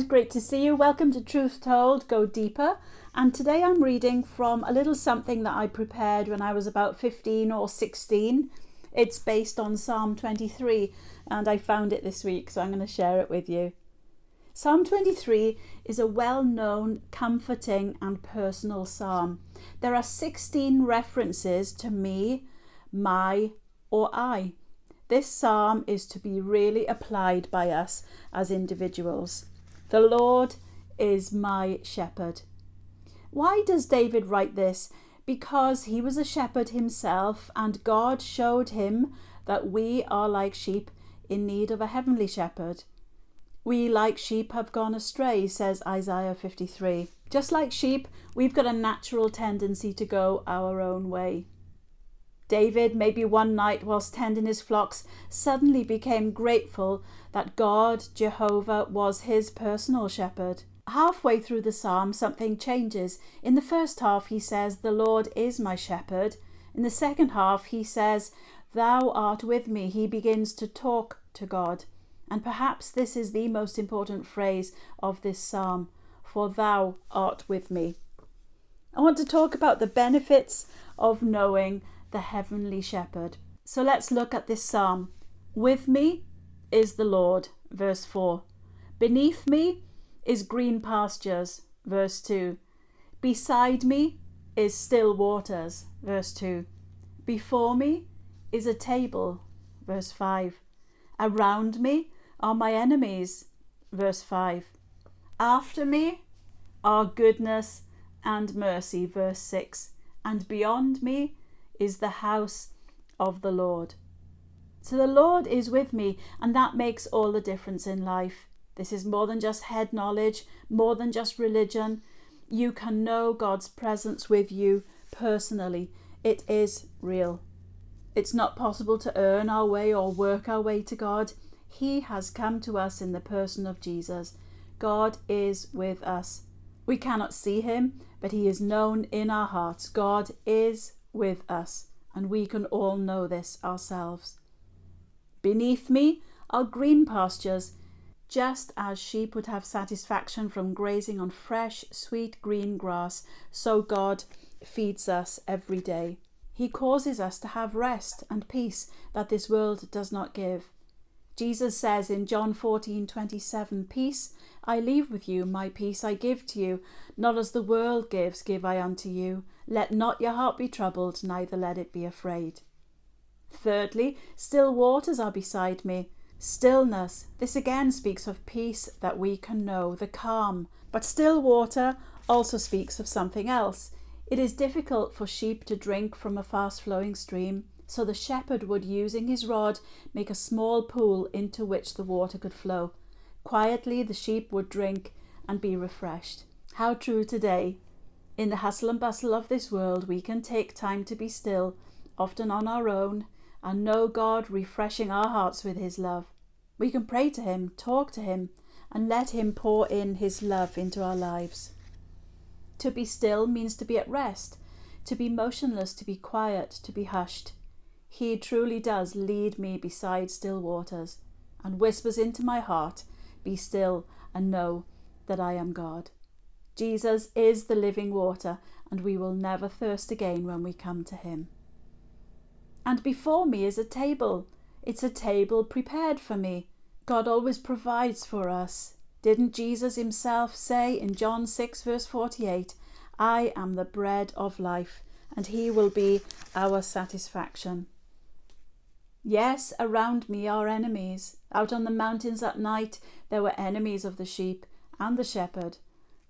friend, great to see you. Welcome to Truth Told, Go Deeper. And today I'm reading from a little something that I prepared when I was about 15 or 16. It's based on Psalm 23 and I found it this week, so I'm going to share it with you. Psalm 23 is a well-known, comforting and personal psalm. There are 16 references to me, my or I. This psalm is to be really applied by us as individuals. The Lord is my shepherd. Why does David write this? Because he was a shepherd himself, and God showed him that we are like sheep in need of a heavenly shepherd. We like sheep have gone astray, says Isaiah 53. Just like sheep, we've got a natural tendency to go our own way. David, maybe one night whilst tending his flocks, suddenly became grateful that God, Jehovah, was his personal shepherd. Halfway through the psalm, something changes. In the first half, he says, "The Lord is my shepherd." In the second half, he says, "Thou art with me." He begins to talk to God. And perhaps this is the most important phrase of this psalm, "For thou art with me." I want to talk about the benefits of knowing the heavenly shepherd. So let's look at this psalm. With me is the Lord, verse 4. Beneath me is green pastures, verse 2. Beside me is still waters, verse 2. Before me is a table, verse 5. Around me are my enemies, verse 5. After me are goodness and mercy, verse 6. And beyond me is the house of the Lord. So the Lord is with me, and that makes all the difference in life. This is more than just head knowledge, more than just religion. You can know God's presence with you personally. It is real. It's not possible to earn our way or work our way to God. He has come to us in the person of Jesus. God is with us. We cannot see him, but he is known in our hearts. God is with us, and we can all know this ourselves. Beneath me are green pastures. Just as sheep would have satisfaction from grazing on fresh, sweet green grass, so God feeds us every day. He causes us to have rest and peace that this world does not give. Jesus says in John 14:27, "Peace I leave with you, my peace I give to you. Not as the world gives, give I unto you. Let not your heart be troubled, neither let it be afraid." Thirdly, still waters are beside me. Stillness. This again speaks of peace that we can know, the calm. But still water also speaks of something else. It is difficult for sheep to drink from a fast-flowing stream, so the shepherd would, using his rod, make a small pool into which the water could flow. Quietly, the sheep would drink and be refreshed. How true today. In the hustle and bustle of this world, we can take time to be still, often on our own, and know God refreshing our hearts with his love. We can pray to him, talk to him, and let him pour in his love into our lives. To be still means to be at rest, to be motionless, to be quiet, to be hushed. He truly does lead me beside still waters and whispers into my heart, "Be still and know that I am God." Jesus is the living water, and we will never thirst again when we come to him. And before me is a table. It's a table prepared for me. God always provides for us. Didn't Jesus himself say in John 6 verse 48, "I am the bread of life, and he will be our satisfaction"? Yes, around me are enemies. Out on the mountains at night, there were enemies of the sheep and the shepherd.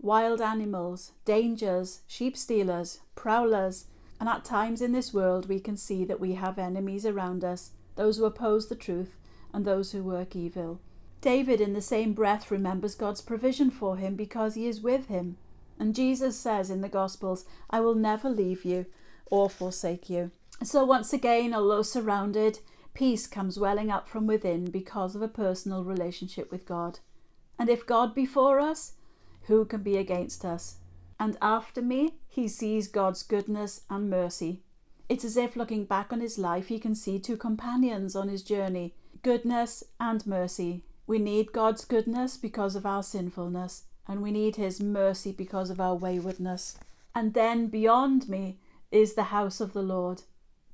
Wild animals, dangers, sheep stealers, prowlers. And at times in this world we can see that we have enemies around us, those who oppose the truth and those who work evil. David in the same breath remembers God's provision for him because he is with him. And Jesus says in the Gospels, "I will never leave you or forsake you." So once again, although surrounded, peace comes welling up from within because of a personal relationship with God. And if God be for us, who can be against us? And after me, he sees God's goodness and mercy. It's as if looking back on his life, he can see two companions on his journey, goodness and mercy. We need God's goodness because of our sinfulness, and we need his mercy because of our waywardness. And then beyond me is the house of the Lord.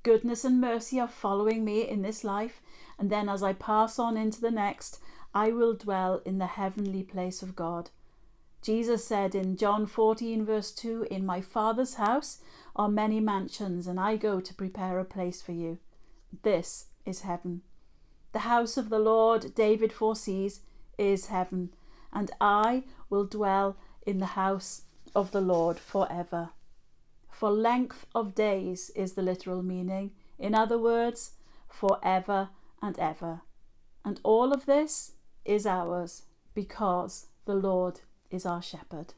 Goodness and mercy are following me in this life, and then as I pass on into the next, I will dwell in the heavenly place of God. Jesus said in John 14 verse 2, "In my Father's house are many mansions, and I go to prepare a place for you." This is heaven. The house of the Lord, David foresees, is heaven, and I will dwell in the house of the Lord forever. For length of days is the literal meaning. In other words, forever and ever. And all of this is ours because the Lord is our shepherd.